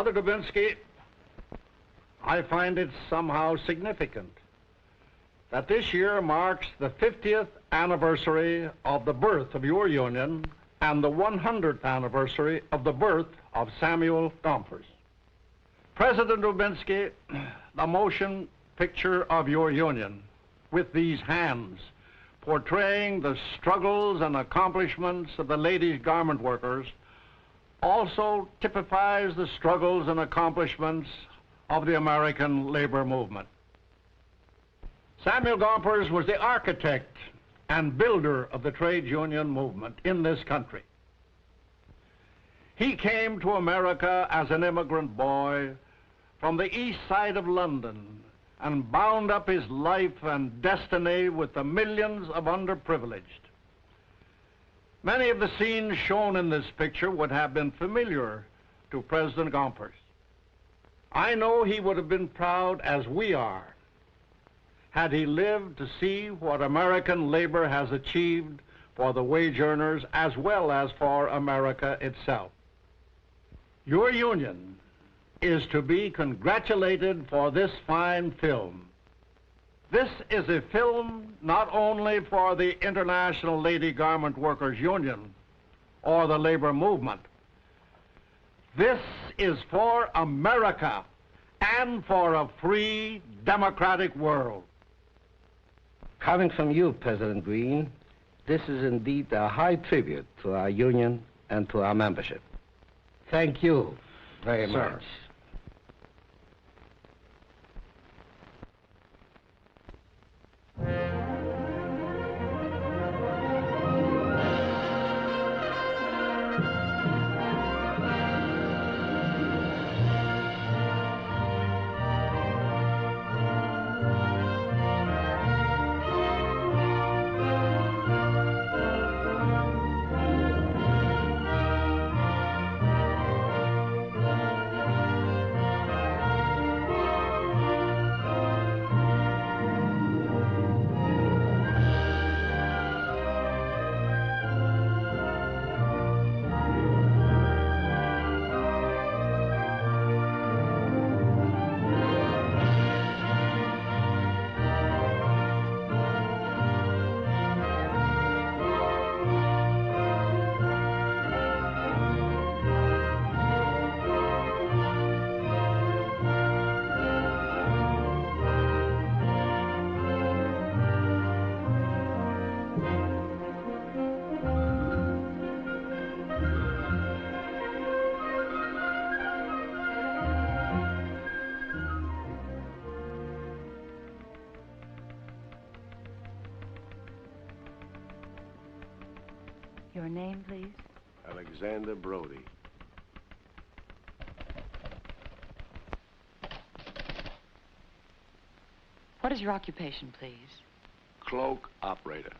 Brother Dubinsky, I find it somehow significant that this year marks the 50th anniversary of the birth of your union and the 100th anniversary of the birth of Samuel Gompers. President Dubinsky, the motion picture of your union with these hands portraying the struggles and accomplishments of the ladies' garment workers also typifies the struggles and accomplishments of the American labor movement. Samuel Gompers was the architect and builder of the trade union movement in this country. He came to America as an immigrant boy from the east side of London and bound up his life and destiny with the millions of underprivileged. Many of the scenes shown in this picture would have been familiar to President Gompers. I know he would have been proud, as we are, had he lived to see what American labor has achieved for the wage earners as well as for America itself. Your union is to be congratulated for this fine film. This is a film not only for the International Lady Garment Workers Union or the labor movement. This is for America and for a free, democratic world. Coming from you, President Green, this is indeed a high tribute to our union and to our membership. Thank you very much. Your name, please? Alexander Brody. What is your occupation, please? Cloak operator.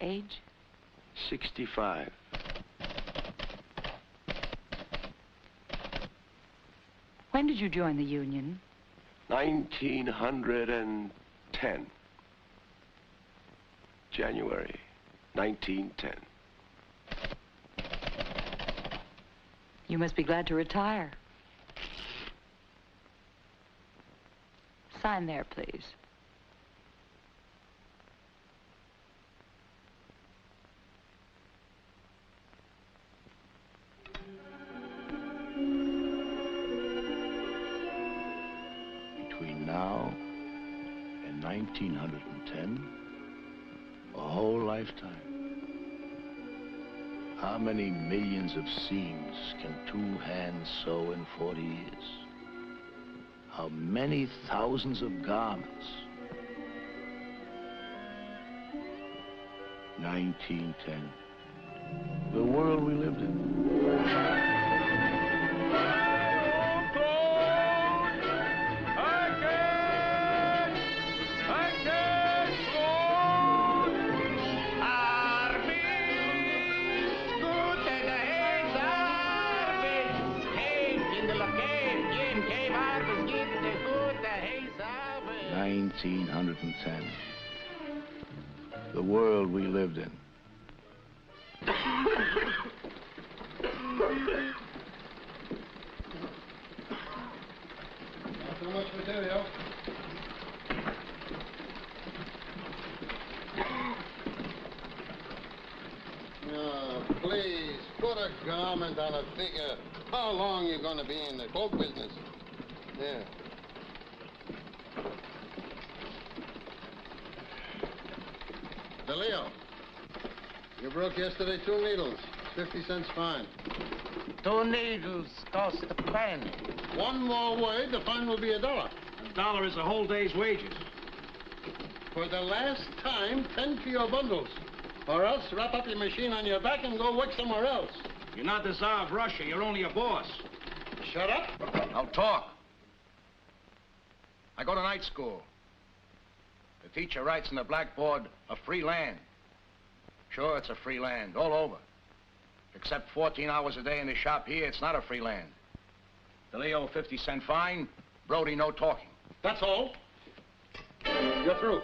Age? 65. When did you join the union? 1910. January 1910. You must be glad to retire. Sign there, please. Between now and 1910, a whole lifetime. How many millions of seams can 2 hands sew in 40 years? How many thousands of garments? 1910. The world we lived in. The world we lived in. Not too much material. Now, please, put a garment on a figure. How long you gonna be in the cloak business? Yeah. DeLeo, you broke yesterday 2 needles. 50 cents fine. 2 needles cost a penny. One more word, the fine will be $1. $1 is a whole day's wages. For the last time, 10 for your bundles. Or else wrap up your machine on your back and go work somewhere else. You're not the Tsar of Russia. You're only a boss. Shut up. Now talk. I go to night school. The teacher writes on the blackboard, a free land. Sure, it's a free land, all over. Except 14 hours a day in the shop here, it's not a free land. DeLeo, 50-cent fine. Brody, no talking. That's all. You're through.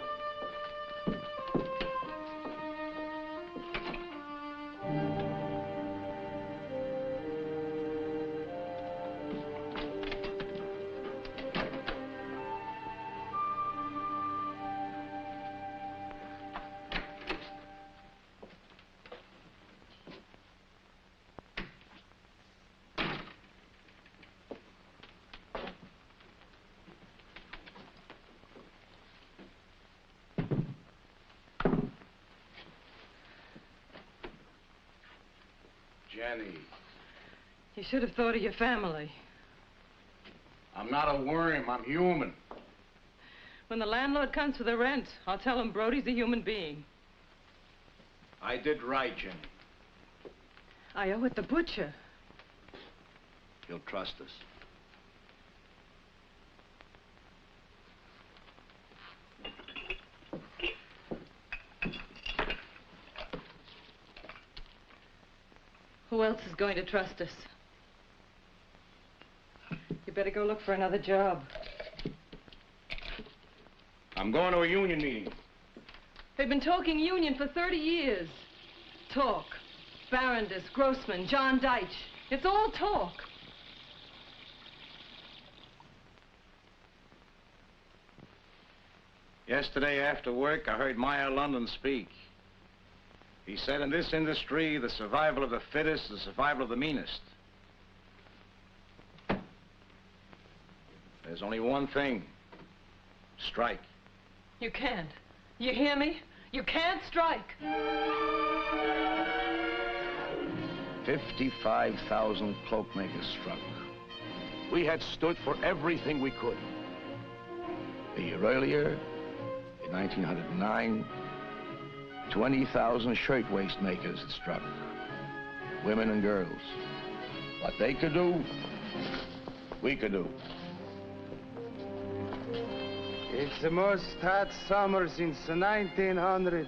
Jenny, You should have thought of your family. I'm not a worm, I'm human. When the landlord comes for the rent, I'll tell him Brody's a human being. I did right, Jenny. I owe it the butcher. You'll trust us. Who else is going to trust us? You better go look for another job. I'm going to a union meeting. They've been talking union for 30 years. Talk. Barondess, Grossman, John Deitch. It's all talk. Yesterday after work, I heard Meyer London speak. He said in this industry, the survival of the fittest is the survival of the meanest. There's only one thing. Strike. You can't. You hear me? You can't strike. 55,000 cloak makers struck. We had stood for everything we could. A year earlier, in 1909, 20,000 shirtwaist makers had struck. Women and girls. What they could do, we could do. It's the most hot summer since 1900.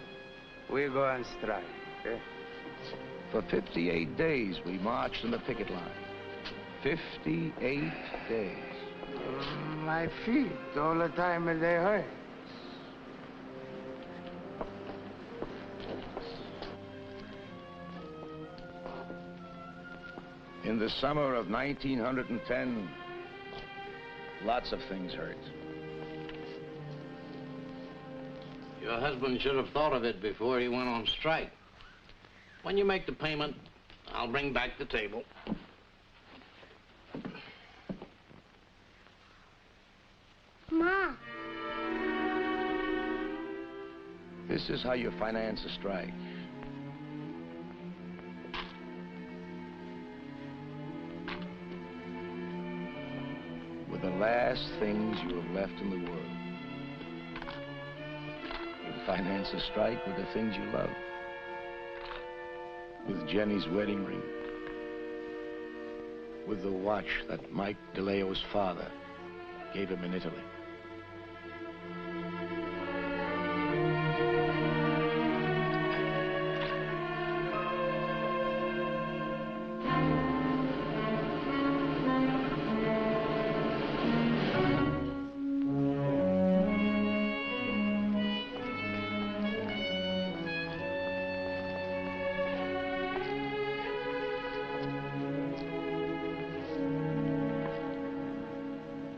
We go on strike. Eh? For 58 days, we marched on the picket line. 58 days. My feet all the time they hurt. In the summer of 1910, lots of things hurt. Your husband should have thought of it before he went on strike. When you make the payment, I'll bring back the table. Ma. This is how you finance a strike. With the last things you have left in the world. You finance a strike with the things you love. With Jenny's wedding ring. With the watch that Mike DeLeo's father gave him in Italy.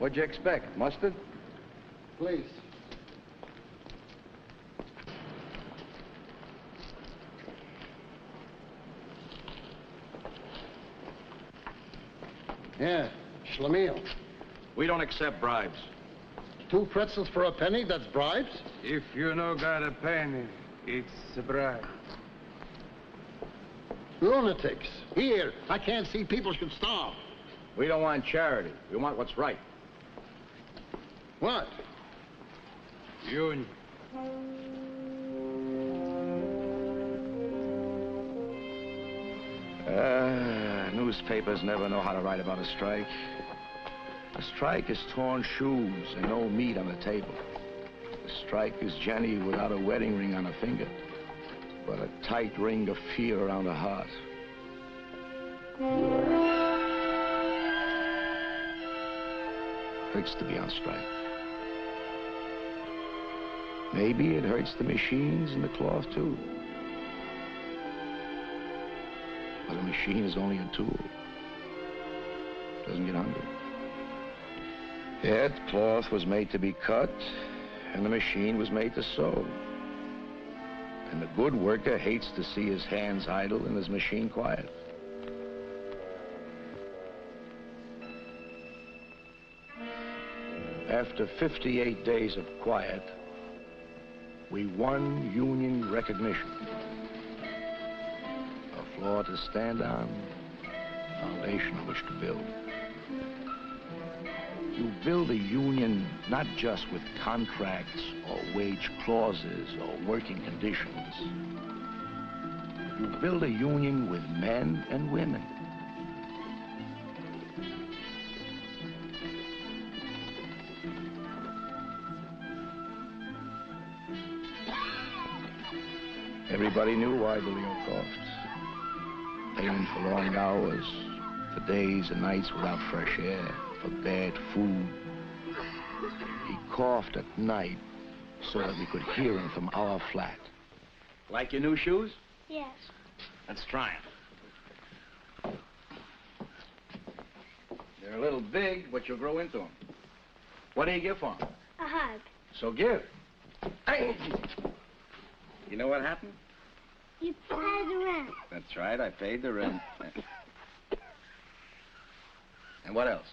What'd you expect? Mustard? Please. Yeah, schlemiel. We don't accept bribes. 2 pretzels for a penny, that's bribes? If you no got a penny, it's a bribe. Lunatics. Here, I can't see people should starve. We don't want charity. We want what's right. What? Union. Newspapers never know how to write about a strike. A strike is torn shoes and no meat on the table. A strike is Jenny without a wedding ring on her finger, but a tight ring of fear around her heart. Hurts to be on strike. Maybe it hurts the machines and the cloth, too. But a machine is only a tool. It doesn't get hungry. Yet, cloth was made to be cut, and the machine was made to sew. And the good worker hates to see his hands idle and his machine quiet. After 58 days of quiet, we won union recognition. A floor to stand on, a foundation on which to build. You build a union not just with contracts or wage clauses or working conditions. You build a union with men and women. Everybody knew why DeLeo coughed. Payment for long hours, for days and nights without fresh air, for bad food. He coughed at night so that we could hear him from our flat. Like your new shoes? Yes. Let's try them. They're a little big, but you'll grow into them. What do you give for them? A hug. So give. Hey! You know what happened? You paid the rent. That's right, I paid the rent. And what else?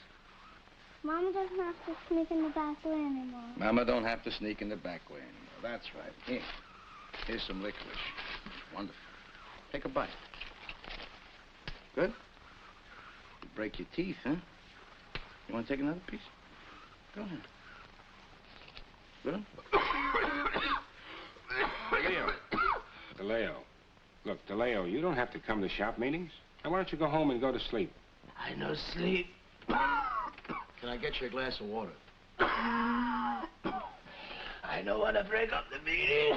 Mama doesn't have to sneak in the back way anymore. Mama don't have to sneak in the back way anymore. That's right. Here. Here's some licorice. Wonderful. Take a bite. Good? You break your teeth, huh? You want to take another piece? Go ahead. Good? DeLeo. Look, DeLeo, you don't have to come to shop meetings. Now, why don't you go home and go to sleep? I no sleep. Can I get you a glass of water? I don't want to break up the meeting.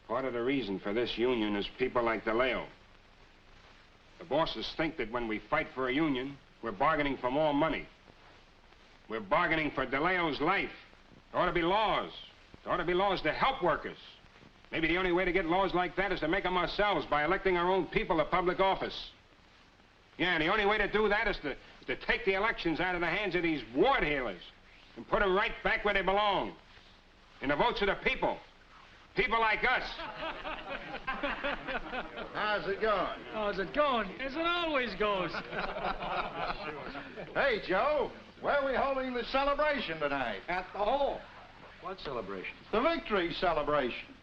Part of the reason for this union is people like DeLeo. The bosses think that when we fight for a union, we're bargaining for more money. We're bargaining for DeLeo's life. There ought to be laws. There ought to be laws to help workers. Maybe the only way to get laws like that is to make them ourselves by electing our own people to public office. Yeah, and the only way to do that is to take the elections out of the hands of these ward healers and put them right back where they belong, in the votes of the people. People like us. How's it going? How's it going? As it always goes. Hey, Joe, where are we holding the celebration tonight? At the hall. What celebration? The victory celebration.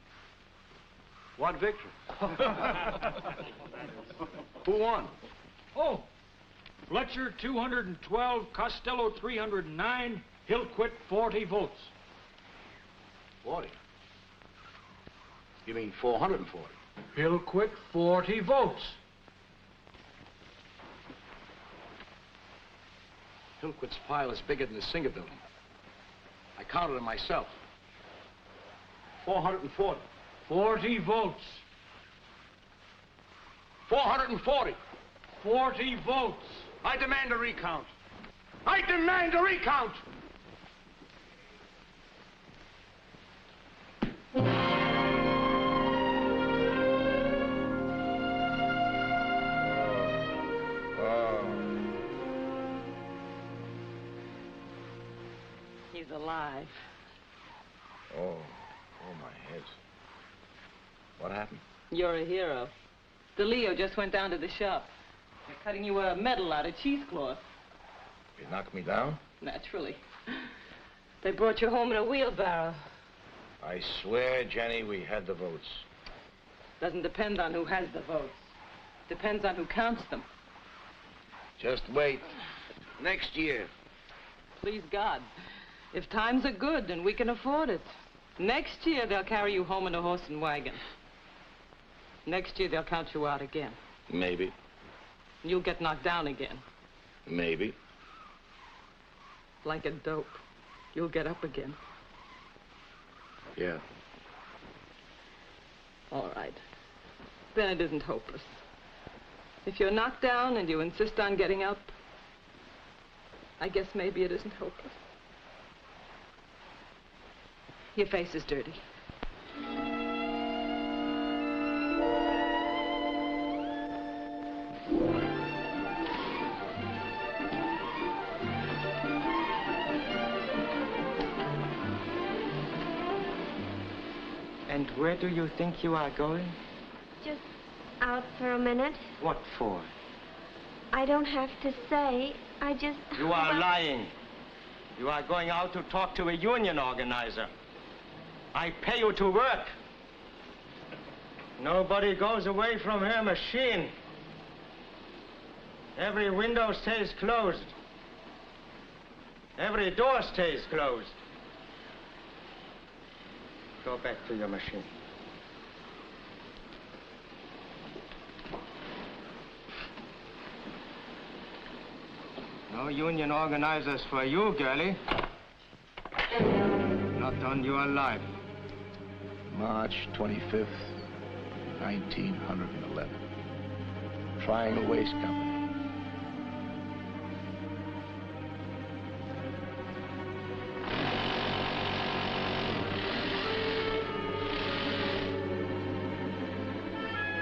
What victory? Who won? Oh, Fletcher 212, Costello 309, Hillquit 40 votes. 40. You mean 440? Hillquit 40 votes. Hillquit's pile is bigger than the Singer building. I counted them myself. 440. 40 votes. 440. 40 votes. I demand a recount. I demand a recount! He's alive. Oh, my head. What happened? You're a hero. DeLeo just went down to the shop. They're cutting you a medal out of cheesecloth. You knocked me down? Naturally. They brought you home in a wheelbarrow. I swear, Jenny, we had the votes. Doesn't depend on who has the votes. Depends on who counts them. Just wait. Next year. Please God. If times are good and we can afford it, next year they'll carry you home in a horse and wagon. Next year they'll count you out again. Maybe. You'll get knocked down again. Maybe. Like a dope. You'll get up again. Yeah. All right. Then it isn't hopeless. If you're knocked down and you insist on getting up, I guess maybe it isn't hopeless. Your face is dirty. And where do you think you are going? Just out for a minute. What for? I don't have to say. I just... You are lying. You are going out to talk to a union organizer. I pay you to work. Nobody goes away from her machine. Every window stays closed. Every door stays closed. Go back to your machine. No union organizers for you, girlie. Not on your life. March 25th, 1911. Triangle Waste Company.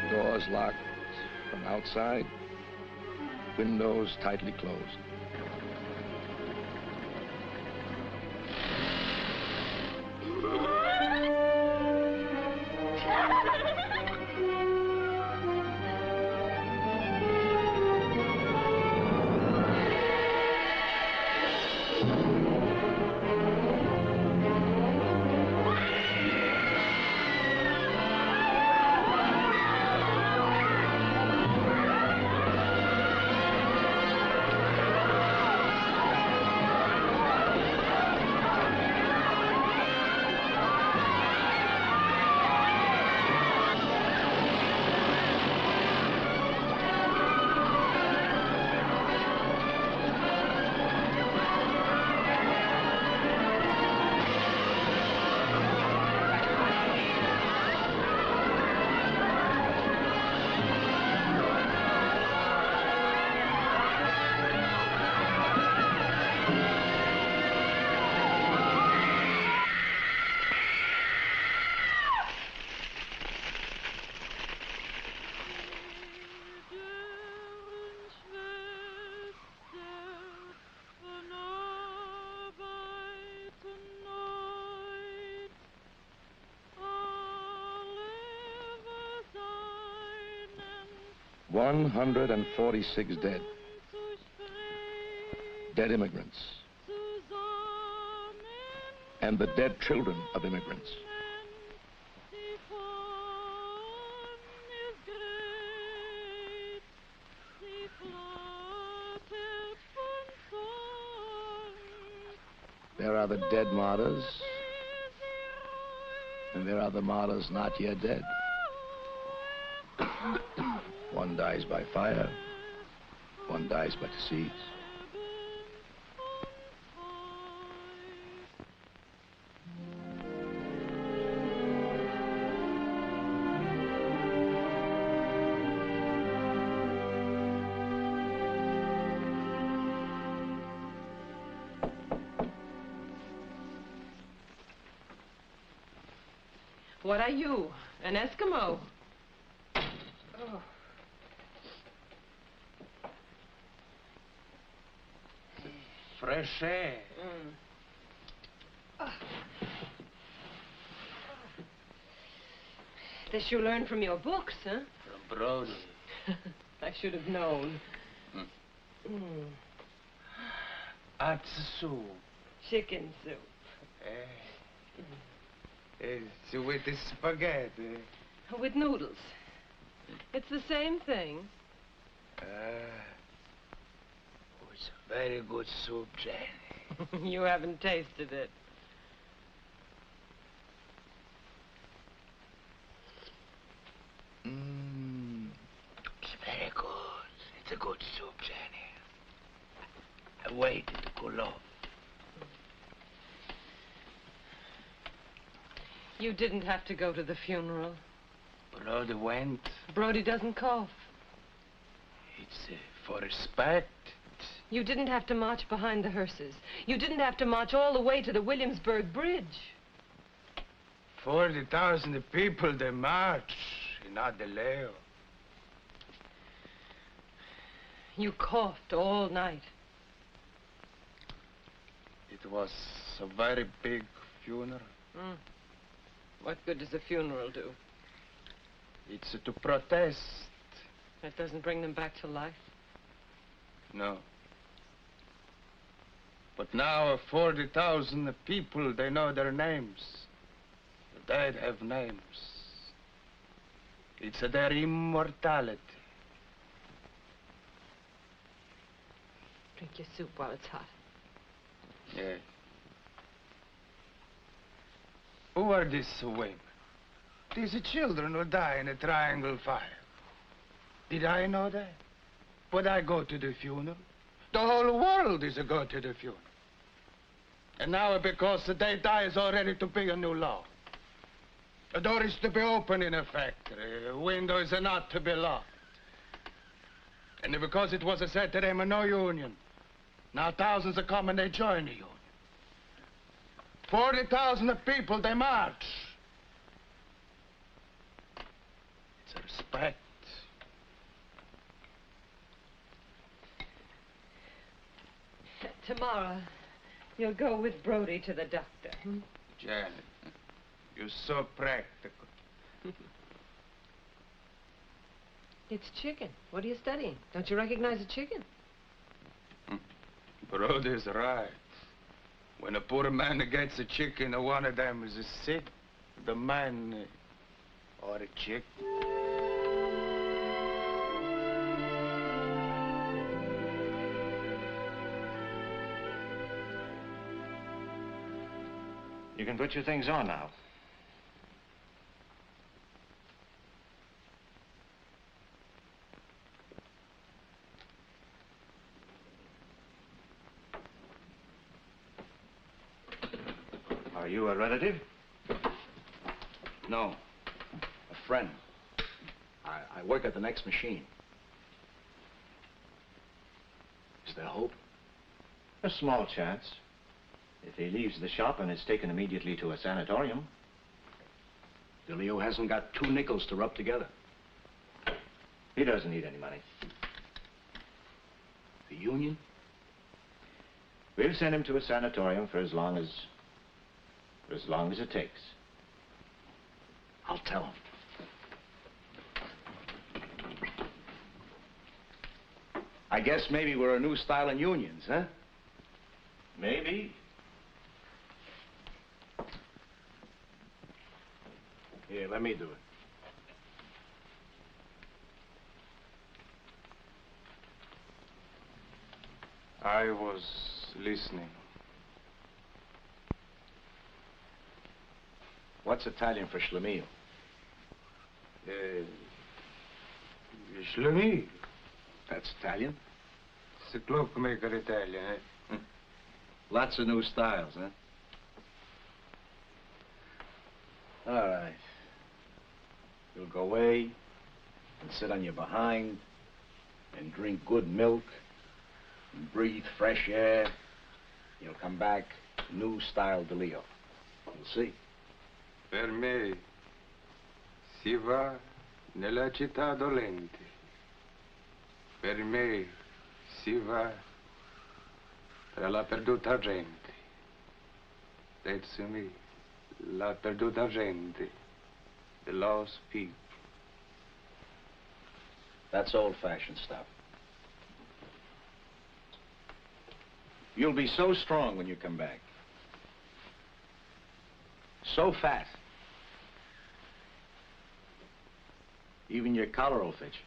Doors locked from outside, windows tightly closed. $146 dead. Dead immigrants. And the dead children of immigrants. There are the dead martyrs, and there are the martyrs not yet dead. One dies by fire, one dies by disease. What are you, an Eskimo? Oh. Fresh air. This you learned from your books, huh? From Brody. I should have known. Hot soup. Chicken soup. It's with the spaghetti. With noodles. It's the same thing. It's very good soup, Jenny. You haven't tasted it. It's very good. It's a good soup, Jenny. I waited to cool off. You didn't have to go to the funeral. Brody went. Brody doesn't cough. It's for respect. You didn't have to march behind the hearses. You didn't have to march all the way to the Williamsburg Bridge. 40,000 people, they march, not the Leo. You coughed all night. It was a very big funeral. What good does a funeral do? It's to protest. That doesn't bring them back to life. No. But now 40,000 people, they know their names. The dead have names. It's their immortality. Drink your soup while it's hot. Yeah. Who are these women? These children who die in a triangle fire. Did I know that? Would I go to the funeral? The whole world is a go to the funeral. And now because they die is already to be a new law. A door is to be open in a factory. A window is not to be locked. And because it was a Saturday, no union. Now thousands are coming, they join the union. 40,000 people, they march. It's a respect. Tomorrow, you'll go with Brody to the doctor. Janet, you're so practical. It's chicken. What are you studying? Don't you recognize a chicken? Brody's right. When a poor man gets a chicken, one of them is sick. The man or a chick. You can put your things on now. Are you a relative? No. A friend. I work at the next machine. Is there hope? A small chance. If he leaves the shop and is taken immediately to a sanatorium. DeLeo hasn't got 2 nickels to rub together. He doesn't need any money. The union? We'll send him to a sanatorium for as long as it takes. I'll tell him. I guess maybe we're a new style in unions, huh? Maybe. Here, let me do it. I was listening. What's Italian for schlemiel? Shlomi. That's Italian? It's a cloakmaker Italian, eh? Lots of new styles, huh? All right. You'll go away and sit on your behind and drink good milk and breathe fresh air. You'll come back, new style DeLeo. You'll see. Per me si va nella città dolente. Per me si va tra la perduta gente. That's me, la perduta gente. The lost people. That's old-fashioned stuff. You'll be so strong when you come back. So fat. Even your collar will fit you.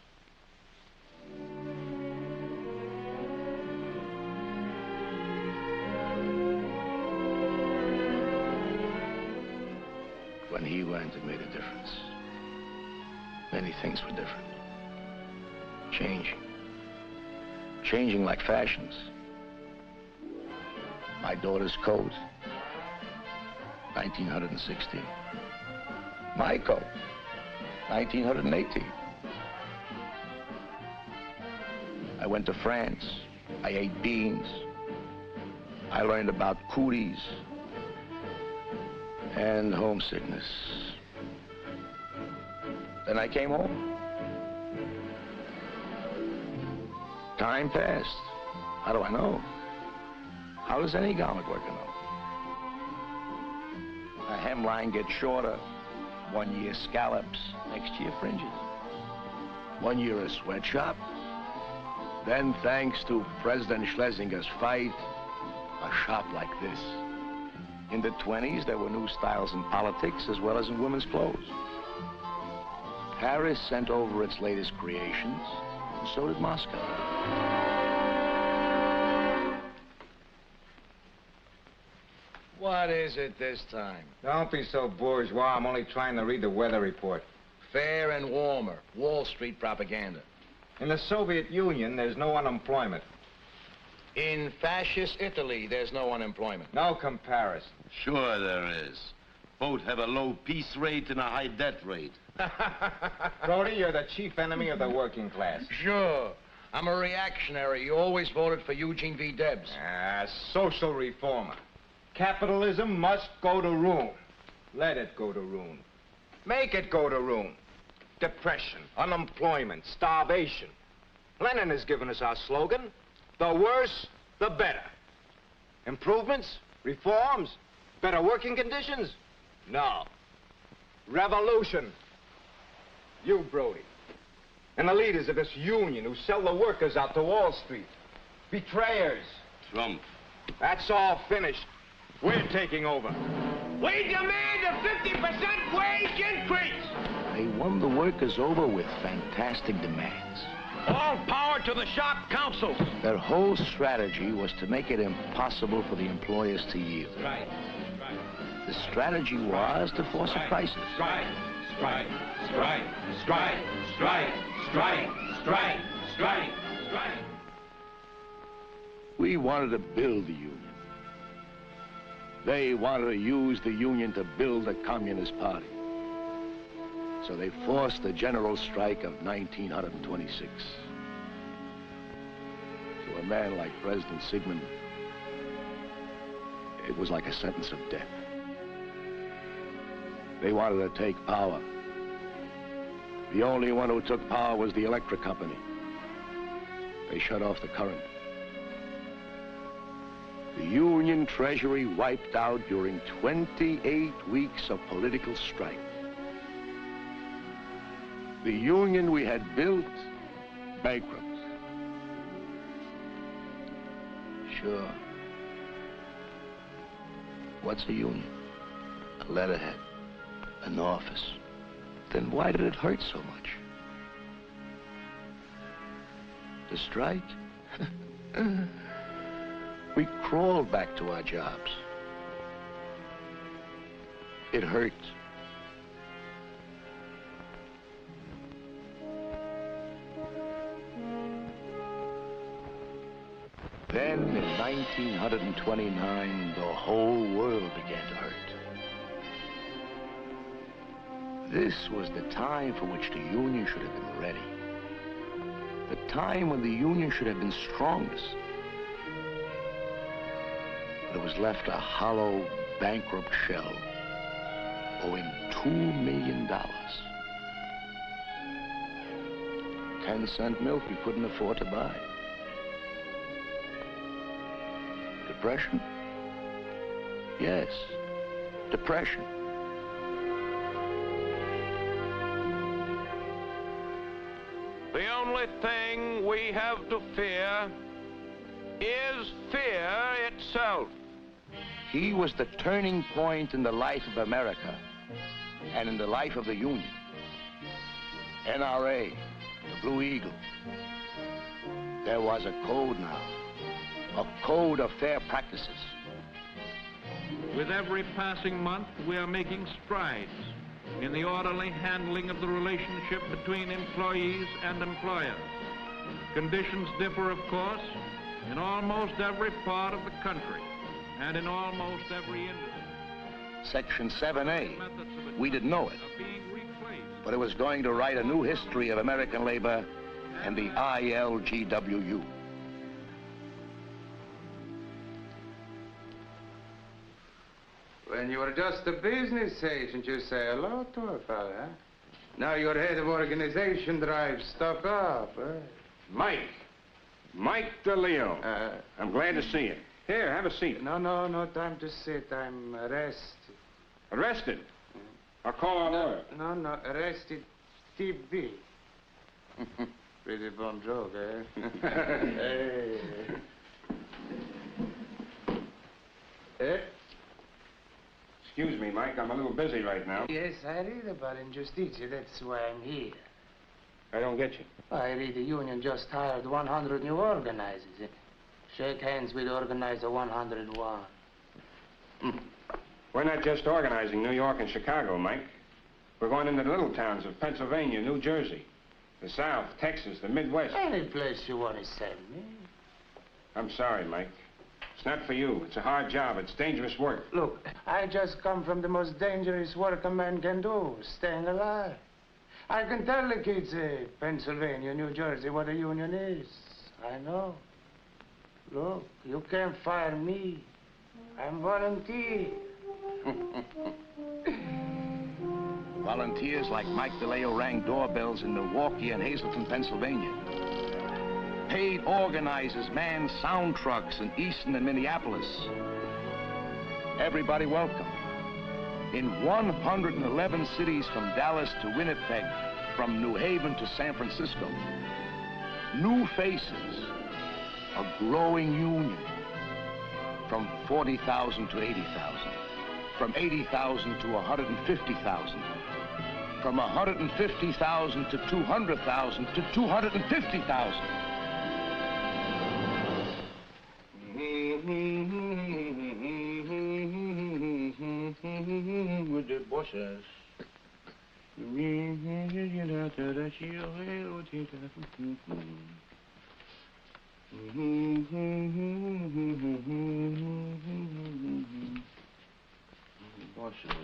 When he went, it made a difference. Many things were different. Changing. Changing like fashions. My daughter's coat, 1916. My coat, 1918. I went to France. I ate beans. I learned about cooties and homesickness. Then I came home. Time passed. How do I know? How does any garment worker know? A hemline gets shorter. 1 year scallops, next year fringes. 1 year a sweatshop. Then, thanks to President Schlesinger's fight, a shop like this. In the 20s, there were new styles in politics as well as in women's clothes. Paris sent over its latest creations, and so did Moscow. What is it this time? Don't be so bourgeois. I'm only trying to read the weather report. Fair and warmer. Wall Street propaganda. In the Soviet Union, there's no unemployment. In fascist Italy, there's no unemployment. No comparison. Sure there is. Both have a low peace rate and a high debt rate. Brody, you're the chief enemy of the working class. Sure. I'm a reactionary. You always voted for Eugene V. Debs. Social reformer. Capitalism must go to ruin. Let it go to ruin. Make it go to ruin. Depression, unemployment, starvation. Lenin has given us our slogan. The worse, the better. Improvements, reforms, better working conditions? No. Revolution. You, Brody, and the leaders of this union who sell the workers out to Wall Street. Betrayers. Trump. That's all finished. We're taking over. We demand a 50% wage increase! They won the workers over with fantastic demands. All power to the shop councils. Their whole strategy was to make it impossible for the employers to yield. Right. The strategy was to force a crisis. Strike. Strike. Strike. Strike. Strike. Strike. Strike. Strike. Strike. We wanted to build the union. They wanted to use the union to build the Communist Party. So they forced the general strike of 1926. To a man like President Sigmund, it was like a sentence of death. They wanted to take power. The only one who took power was the electric company. They shut off the current. The Union Treasury wiped out during 28 weeks of political strife. The union we had built, bankrupt. Sure. What's a union? A letterhead, an office. Then why did it hurt so much? The strike? We crawled back to our jobs. It hurt. Then, in 1929, the whole world began to hurt. This was the time for which the Union should have been ready. The time when the Union should have been strongest. But it was left a hollow, bankrupt shell, owing $2 million. 10-cent milk we couldn't afford to buy. Depression? Yes, depression. only thing we have to fear is fear itself. He was the turning point in the life of America and in the life of the Union. NRA, the Blue Eagle. There was a code now, a code of fair practices. With every passing month, we are making strides in the orderly handling of the relationship between employees and employers. Conditions differ, of course, in almost every part of the country and in almost every industry. Section 7A, we didn't know it, but it was going to write a new history of American labor and the ILGWU. When you were just a business agent, you say hello to a fella, huh? Now you're head of organization, drive stuff up, huh? Mike DeLeo. I'm glad to see you. Here, have a seat. No time to sit. I'm arrested. Arrested? I'll call our lawyer. No, arrested TB. Pretty bum joke, eh? Hey. Eh? Excuse me, Mike. I'm a little busy right now. Yes, I read about injusticia. That's why I'm here. I don't get you. I read the union just hired 100 new organizers. Shake hands with organizer 101. We're not just organizing New York and Chicago, Mike. We're going into the little towns of Pennsylvania, New Jersey, the South, Texas, the Midwest. Any place you want to send me. I'm sorry, Mike. It's not for you. It's a hard job. It's dangerous work. Look, I just come from the most dangerous work a man can do, staying alive. I can tell the kids, Pennsylvania, New Jersey, what a union is. I know. Look, you can't fire me. I'm volunteer. Volunteers like Mike DeLeo rang doorbells in Milwaukee and Hazleton, Pennsylvania. Paid organizers manned sound trucks in Easton and Minneapolis. Everybody welcome. In 111 cities from Dallas to Winnipeg, from New Haven to San Francisco. New faces, a growing union. From 40,000 to 80,000. From 80,000 to 150,000. From 150,000 to 200,000 to 250,000. With the bosses. Bosses.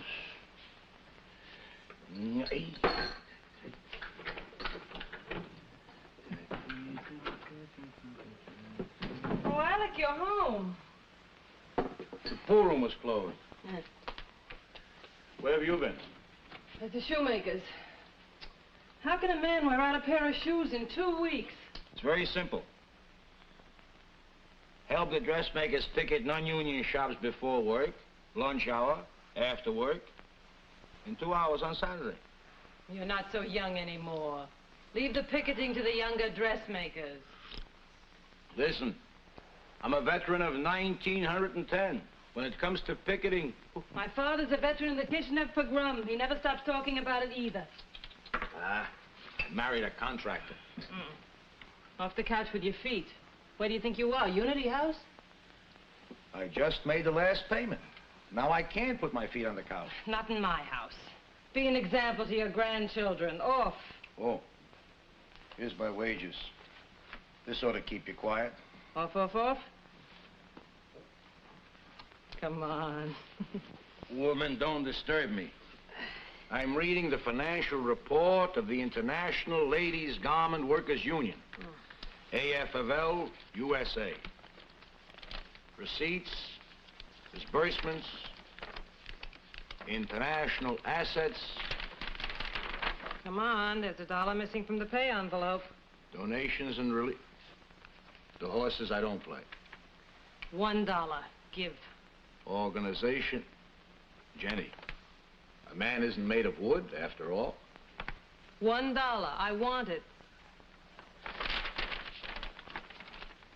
Oh, Alec, you're home. The pool room was closed. Yeah. Where have you been? At the shoemaker's. How can a man wear out a pair of shoes in 2 weeks? It's very simple. Help the dressmakers picket non-union shops before work, lunch hour, after work, and 2 hours on Saturday. You're not so young anymore. Leave the picketing to the younger dressmakers. Listen, I'm a veteran of 1910. When it comes to picketing... My father's a veteran of the Kishinev pogrom. He never stops talking about it either. I married a contractor. Off the couch with your feet. Where do you think you are, Unity House? I just made the last payment. Now I can't put my feet on the couch. Not in my house. Be an example to your grandchildren. Off. Oh, here's my wages. This ought to keep you quiet. Off, off, off. Come on. Woman, don't disturb me. I'm reading the financial report of the International Ladies Garment Workers Union. AFL, USA. Receipts, disbursements, international assets. Come on, there's $1 missing from the pay envelope. Donations and relief. The horses I don't play. $1. Give. Organization. Jenny, a man isn't made of wood, after all. $1. I want it.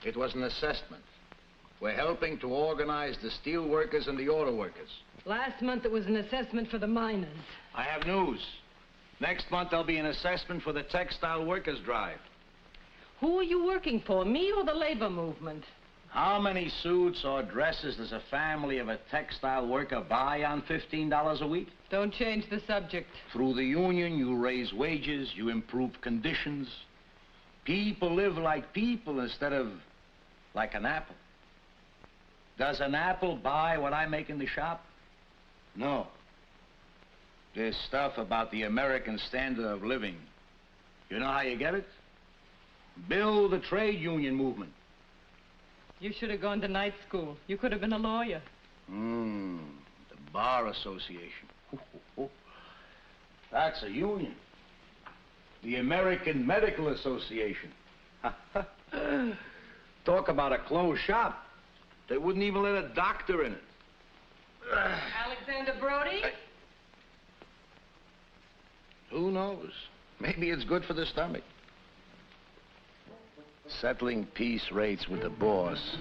It was an assessment. We're helping to organize the steel workers and the auto workers. Last month it was an assessment for the miners. I have news. Next month there'll be an assessment for the textile workers' drive. Who are you working for, me or the labor movement? How many suits or dresses does a family of a textile worker buy on $15 a week? Don't change the subject. Through the union, you raise wages, you improve conditions. People live like people instead of like an apple. Does an apple buy what I make in the shop? No. There's stuff about the American standard of living. You know how you get it? Build the trade union movement. You should have gone to night school. You could have been a lawyer. The Bar Association. That's a union. The American Medical Association. Talk about a closed shop. They wouldn't even let a doctor in it. Alexander Brody? Who knows? Maybe it's good for the stomach. Settling peace rates with the boss,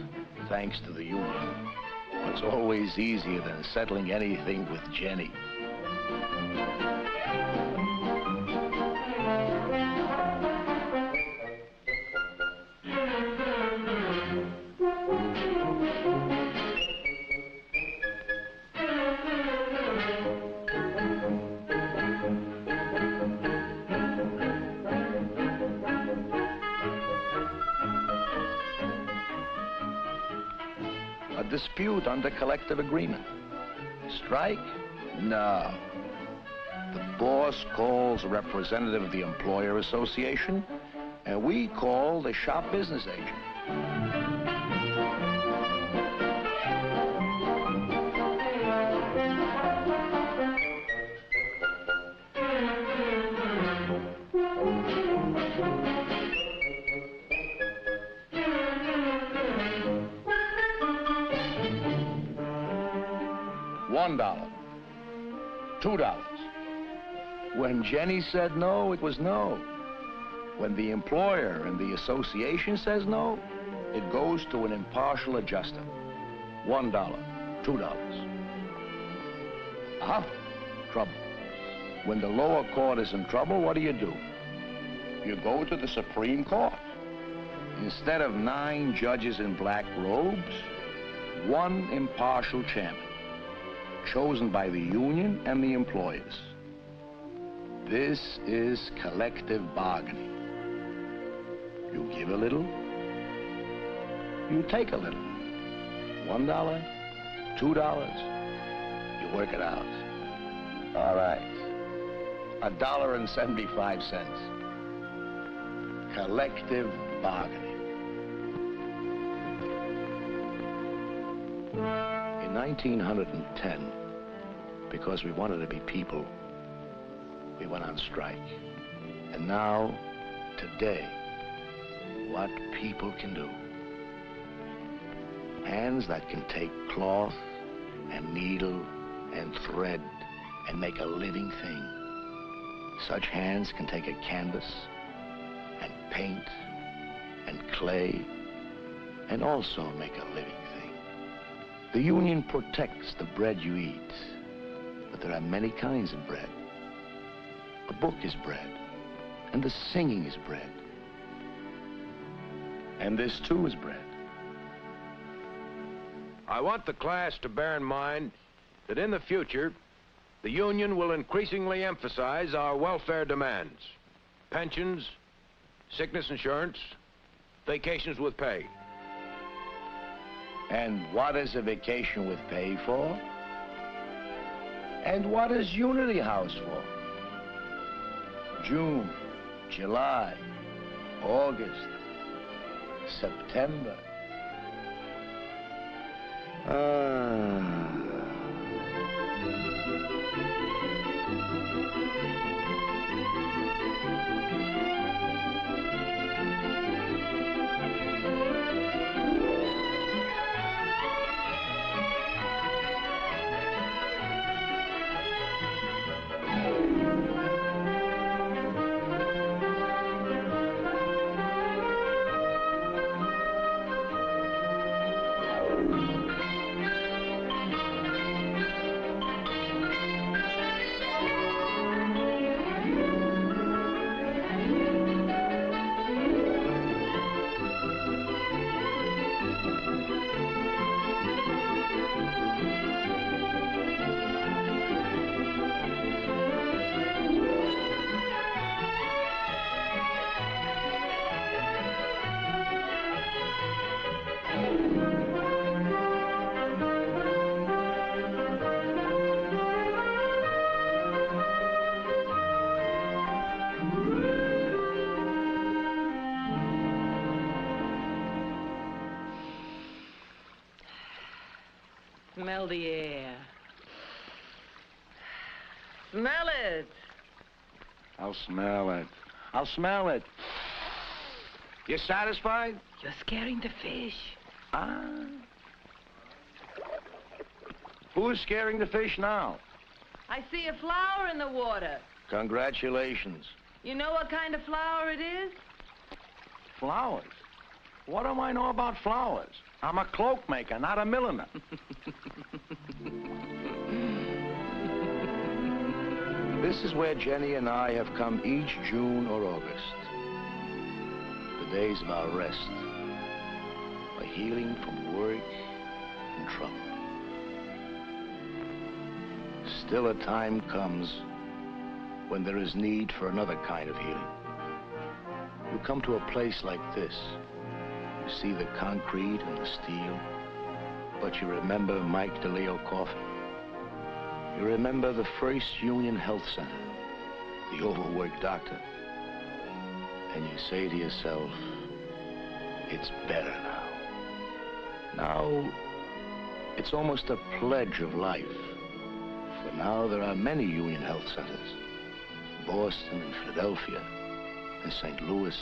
thanks to the union. It's always easier than settling anything with Jenny. A dispute under collective agreement. Strike? No. The boss calls a representative of the employer association, and we call the shop business agent. $1, $2. When Jenny said no, it was no. When the employer and the association says no, it goes to an impartial adjuster. $1, $2. Trouble. When the lower court is in trouble, what do? You go to the Supreme Court. Instead of 9 judges in black robes, 1 impartial chairman, chosen by the union and the employers. This is collective bargaining. You give a little, you take a little. $1, $2, you work it out. All right. $1.75. Collective bargaining. In 1910, because we wanted to be people, we went on strike. And now, today, what people can do. Hands that can take cloth and needle and thread and make a living thing. Such hands can take a canvas and paint and clay and also make a living thing. The union protects the bread you eat, but there are many kinds of bread. A book is bread, and the singing is bread. And this too is bread. I want the class to bear in mind that in the future, the union will increasingly emphasize our welfare demands. Pensions, sickness insurance, vacations with pay. And what is a vacation with pay for? And what is Unity House for? June, July, August, September. Smell the air. Smell it. I'll smell it. I'll smell it. You satisfied? You're scaring the fish. Ah. Who's scaring the fish now? I see a flower in the water. Congratulations. You know what kind of flower it is? Flowers? What do I know about flowers? I'm a cloak maker, not a milliner. This is where Jenny and I have come each June or August. The days of our rest. A healing from work and trouble. Still a time comes when there is need for another kind of healing. You come to a place like this. You see the concrete and the steel, but you remember Mike DeLeo Coffin. You remember the first Union Health Center, the overworked doctor. And you say to yourself, it's better now. Now, it's almost a pledge of life. For now, there are many Union Health Centers. Boston and Philadelphia and St. Louis,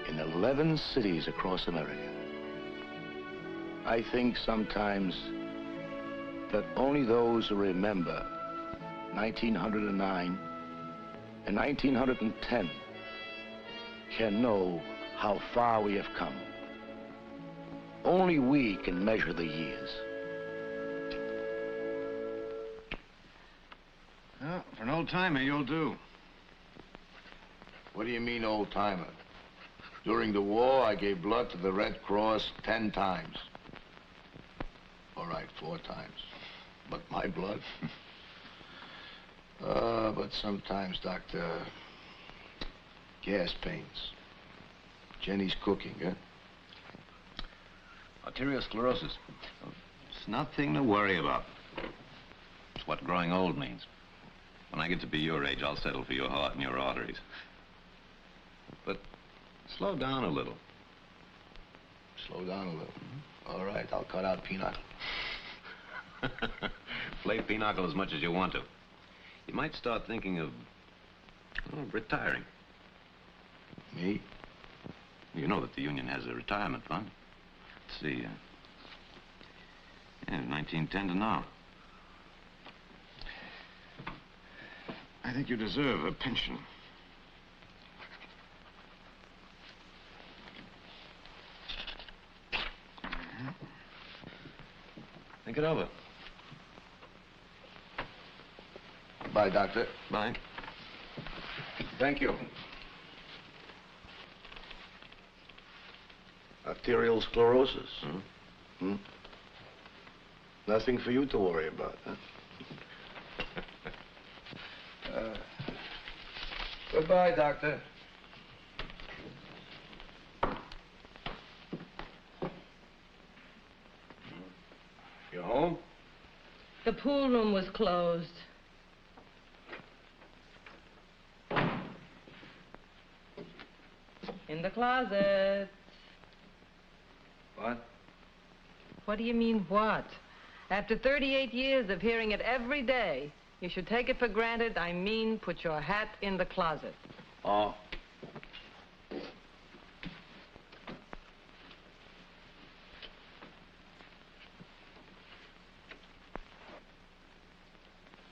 in 11 cities across America. I think sometimes that only those who remember 1909 and 1910 can know how far we have come. Only we can measure the years. Well, for an old-timer, you'll do. What do you mean, old-timer? During the war, I gave blood to the Red Cross 10 times. All right, 4 times. But my blood? But sometimes, Doctor, gas pains. Jenny's cooking, huh? Arteriosclerosis. It's nothing to worry about. It's what growing old means. When I get to be your age, I'll settle for your heart and your arteries. But slow down a little. Slow down a little. All right, I'll cut out pinochle. Play pinochle as much as you want to. You might start thinking of retiring. Me? You know that the union has a retirement fund. Let's see, 1910 to now. I think you deserve a pension. Think it over. Bye, Doctor. Bye. Thank you. Arterial sclerosis. Hmm? Nothing for you to worry about, huh? Goodbye, Doctor. You home? The pool room was closed. In the closet. What? What do you mean, what? After 38 years of hearing it every day, you should take it for granted I mean put your hat in the closet. Oh.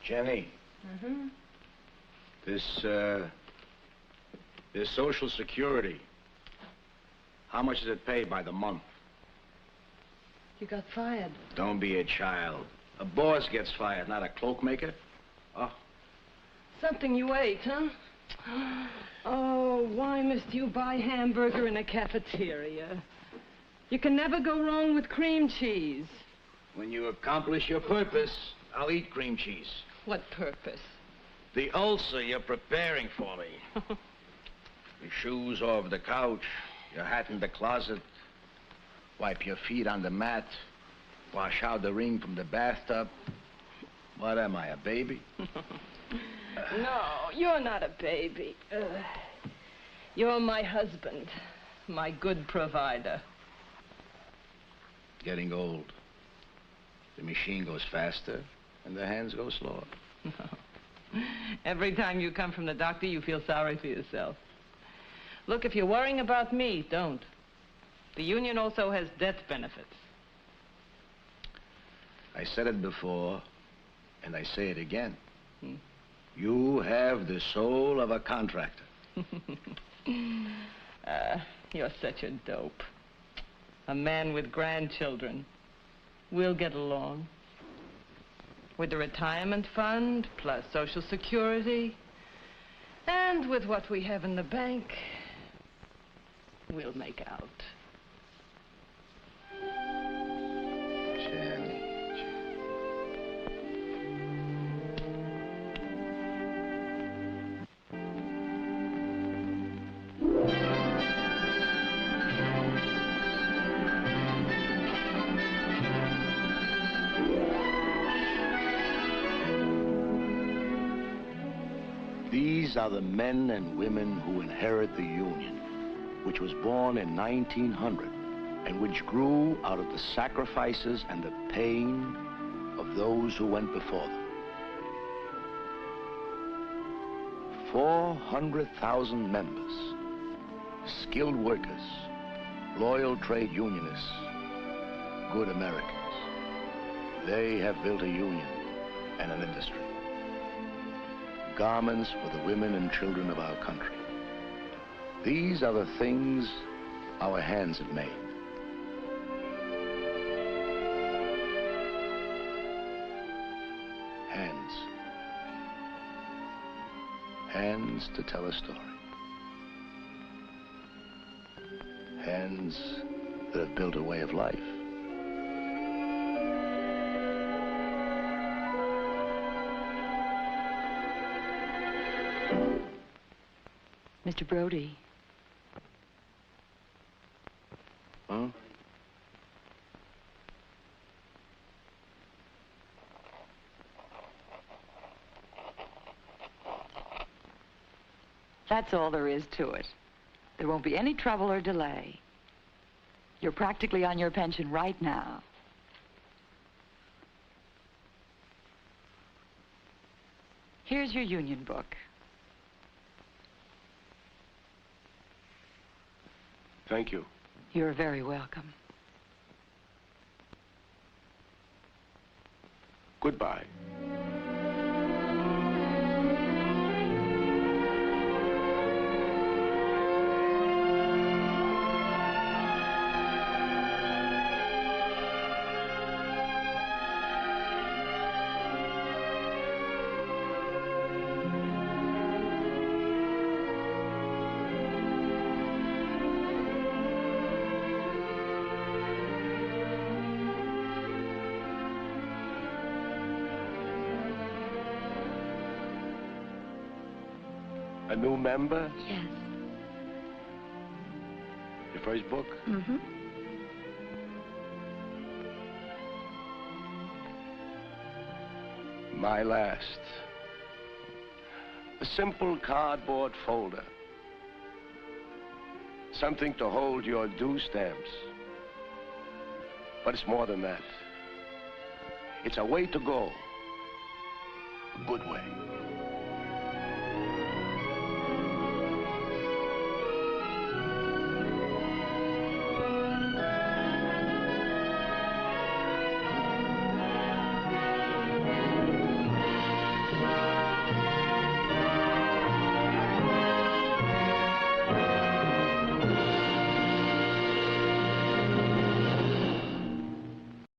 Jenny. Mm-hmm. This Social Security, how much is it paid by the month? You got fired. Don't be a child. A boss gets fired, not a cloak maker. Oh. Something you ate, huh? Oh, why must you buy hamburger in a cafeteria? You can never go wrong with cream cheese. When you accomplish your purpose, I'll eat cream cheese. What purpose? The ulcer you're preparing for me. Your shoes over the couch, your hat in the closet, wipe your feet on the mat, wash out the ring from the bathtub. What am I, a baby? No, you're not a baby. You're my husband, my good provider. Getting old. The machine goes faster, and the hands go slower. No. Every time you come from the doctor, you feel sorry for yourself. Look, if you're worrying about me, don't. The union also has death benefits. I said it before, and I say it again. You have the soul of a contractor. You're such a dope. A man with grandchildren. We'll get along. With the retirement fund, plus Social Security, and with what we have in the bank, we'll make out. These are the men and women who inherit the Union, which was born in 1900 and which grew out of the sacrifices and the pain of those who went before them. 400,000 members, skilled workers, loyal trade unionists, good Americans. They have built a union and an industry. Garments for the women and children of our country. These are the things our hands have made. Hands. Hands to tell a story. Hands that have built a way of life. Mr. Brody. Huh? That's all there is to it. There won't be any trouble or delay. You're practically on your pension right now. Here's your union book. Thank you. You're very welcome. Goodbye. A new member? Yes. Your first book? Mm-hmm. My last. A simple cardboard folder. Something to hold your due stamps. But it's more than that. It's a way to go. A good way.